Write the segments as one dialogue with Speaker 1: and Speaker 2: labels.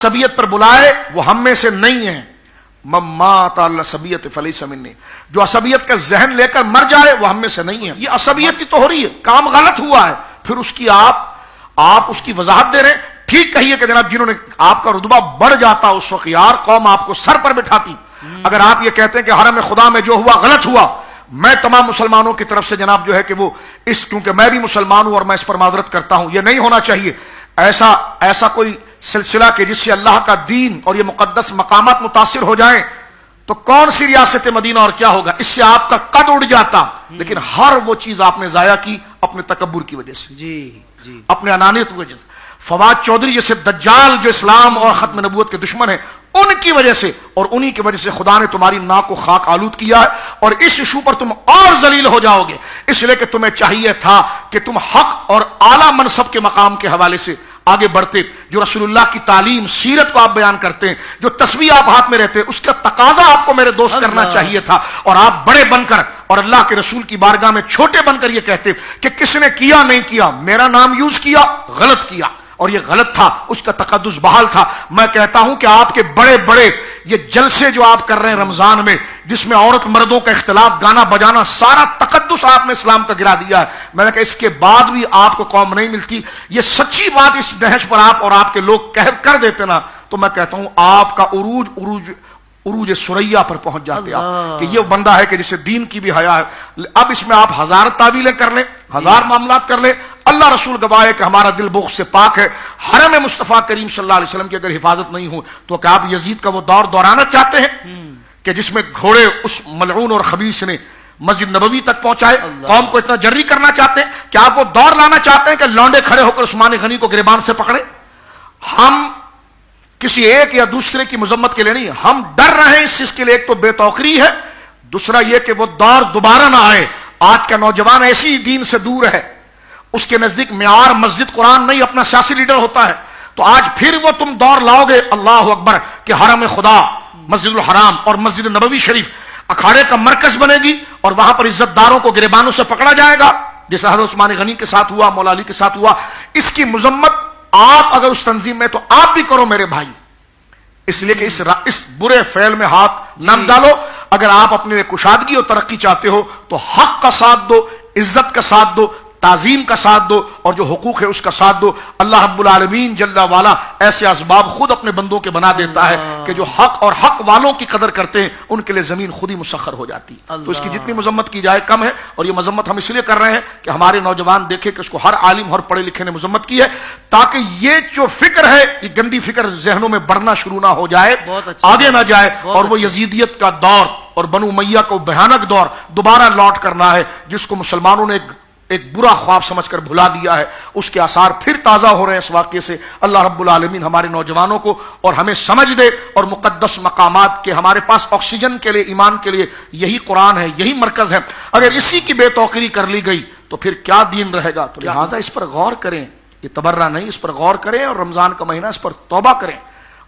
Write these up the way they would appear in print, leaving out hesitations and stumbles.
Speaker 1: عصبیت پر بلائے وہ ہم میں سے نہیں ہے. مات العصبیت فلیس منی، جو عصبیت کا ذہن لے کر مر جائے وہ ہم میں سے نہیں ہے. یہ عصبیت ہی تو ہو رہی ہے، کام غلط ہوا ہے، پھر اس کی آپ اس کی وضاحت دے رہے ہیں. ٹھیک کہیے کہ جناب جنہوں نے آپ کا رتبہ بڑھ جاتا اس وقت یار قوم آپ کو سر پر بٹھاتی. اگر آپ یہ کہتے ہیں کہ حرم خدا میں جو ہوا غلط ہوا، میں تمام مسلمانوں کی طرف سے جناب جو ہے کہ وہ کیونکہ میں بھی مسلمان ہوں اور میں اس پر معذرت کرتا ہوں، یہ نہیں ہونا چاہیے. ایسا کوئی سلسلہ کہ جس سے اللہ کا دین اور یہ مقدس مقامات متاثر ہو جائیں تو کون سی ریاست مدینہ اور کیا ہوگا. اس سے آپ کا قد اڑ جاتا. لیکن ہر وہ چیز آپ نے ضائع کی اپنے تکبر کی وجہ سے، اپنے انانیت کی وجہ سے. فواد چودھری جیسے دجال جو اسلام اور ختم نبوت کے دشمن ہیں، ان کی وجہ سے اور انہی کی وجہ سے خدا نے تمہاری ناک کو خاک آلود کیا ہے، اور اس ایشو پر تم اور ذلیل ہو جاؤ گے. اس لیے کہ تمہیں چاہیے تھا کہ تم حق اور اعلیٰ منصب کے مقام کے حوالے سے آگے بڑھتے. جو رسول اللہ کی تعلیم سیرت کو آپ بیان کرتے ہیں، جو تسبیح آپ ہاتھ میں رہتے ہیں، اس کا تقاضا آپ کو میرے دوست کرنا چاہیے تھا. اور آپ بڑے بن کر اور اللہ کے رسول کی بارگاہ میں چھوٹے بن کر یہ کہتے کہ کس نے کیا نہیں کیا، میرا نام یوز کیا، غلط کیا، اور یہ غلط تھا، اس کا تقدس بحال تھا. میں کہتا ہوں کہ آپ کے بڑے بڑے یہ جلسے جو آپ کر رہے ہیں رمضان میں، جس میں عورت مردوں کا اختلاط، گانا بجانا، سارا تقدس آپ نے اسلام کا گرا دیا ہے. میں نے کہا اس کے بعد بھی آپ کو قوم نہیں ملتی. یہ سچی بات اس دہش پر آپ اور آپ کے لوگ کر دیتے نا، تو میں کہتا ہوں آپ کا عروج سریا پر پہنچ جاتے آپ کہ یہ بندہ ہے کہ جسے دین کی بھی حیا ہے. اب اس میں آپ ہزار تعویلیں کر لیں، ہزار معاملات کر لیں، اللہ رسول گواہ ہے کہ ہمارا دل بغض سے پاک ہے. حرم مصطفیٰ کریم صلی اللہ علیہ وسلم کی اگر حفاظت نہیں ہو تو کیا آپ یزید کا وہ دور دورانا چاہتے ہیں کہ جس میں گھوڑے اس ملعون اور خبیث نے مسجد نبوی تک پہنچائے، قوم کو اتنا جری کرنا چاہتے ہیں؟ کیا آپ وہ دور لانا چاہتے ہیں کہ لونڈے کھڑے ہو کر عثمان غنی کو گریبان سے پکڑے؟ ہم کسی ایک یا دوسرے کی مذمت کے لیے نہیں، ہم ڈر رہے ہیں اس چیز کے لیے. ایک تو بے توقری ہے، دوسرا یہ کہ وہ دور دوبارہ نہ آئے. آج کا نوجوان ایسی دین سے دور ہے، اس کے نزدیک معیار مسجد قرآن نہیں اپنا سیاسی لیڈر ہوتا ہے. تو آج پھر وہ تم دور لاؤ گے، اللہ اکبر، کہ حرم خدا، مسجد الحرام اور مسجد نبوی شریف اکھاڑے کا مرکز بنے گی اور وہاں پر عزت داروں کو گریبانوں سے پکڑا جائے گا، جیسا حضرت عثمان غنی کے ساتھ ہوا، مولا علی کے ساتھ ہوا. اس کی مذمت آپ اگر اس تنظیم میں تو آپ بھی کرو میرے بھائی، اس لیے کہ اس برے فعل میں ہاتھ نہ ڈالو. اگر آپ اپنے کشادگی اور ترقی چاہتے ہو تو حق کا ساتھ دو، عزت کا ساتھ دو، تعظیم کا ساتھ دو، اور جو حقوق ہے اس کا ساتھ دو. اللہ رب العالمین جل والا ایسے اسباب خود اپنے بندوں کے بنا دیتا ہے کہ جو حق اور حق والوں کی قدر کرتے ہیں ان کے لیے زمین خود ہی مسخر ہو جاتی. تو اس کی جتنی مذمت کی جائے کم ہے. اور یہ مذمت ہم اس لیے کر رہے ہیں کہ ہمارے نوجوان دیکھیں کہ اس کو ہر عالم ہر پڑھے لکھے نے مذمت کی ہے، تاکہ یہ جو فکر ہے، یہ گندی فکر ذہنوں میں بڑھنا شروع نہ ہو جائے، آگے نہ جائے، اور وہ یزیدیت کا دور اور بنو امیہ کا بھیانک دور دوبارہ لوٹ کرنا ہے جس کو مسلمانوں نے ایک برا خواب سمجھ کر بھلا دیا ہے. اس کے آثار پھر تازہ ہو رہے ہیں اس واقعے سے. اللہ رب العالمین ہمارے نوجوانوں کو اور ہمیں سمجھ دے، اور مقدس مقامات کے ہمارے پاس آکسیجن کے لیے، ایمان کے لیے یہی قرآن ہے، یہی مرکز ہے. اگر اسی کی بے توقیری کر لی گئی تو پھر کیا دین رہے گا؟ تو لہٰذا اس پر غور کریں، یہ تبرہ نہیں، اس پر غور کریں، اور رمضان کا مہینہ اس پر توبہ کریں.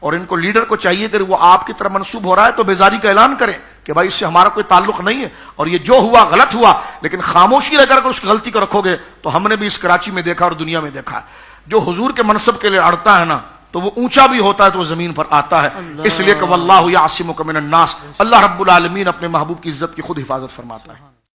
Speaker 1: اور ان کو لیڈر کو چاہیے کہ وہ آپ کی طرف منسوب ہو رہا ہے تو بیزاری کا اعلان کریں کہ بھائی اس سے ہمارا کوئی تعلق نہیں ہے، اور یہ جو ہوا غلط ہوا. لیکن خاموشی رہ کر اس غلطی کو رکھو گے تو ہم نے بھی اس کراچی میں دیکھا اور دنیا میں دیکھا، جو حضور کے منصب کے لیے اڑتا ہے نا تو وہ اونچا بھی ہوتا ہے تو وہ زمین پر آتا ہے. اس لیے کہ واللہ یعصمک من الناس، اللہ رب العالمین اپنے محبوب کی عزت کی خود حفاظت فرماتا ہے.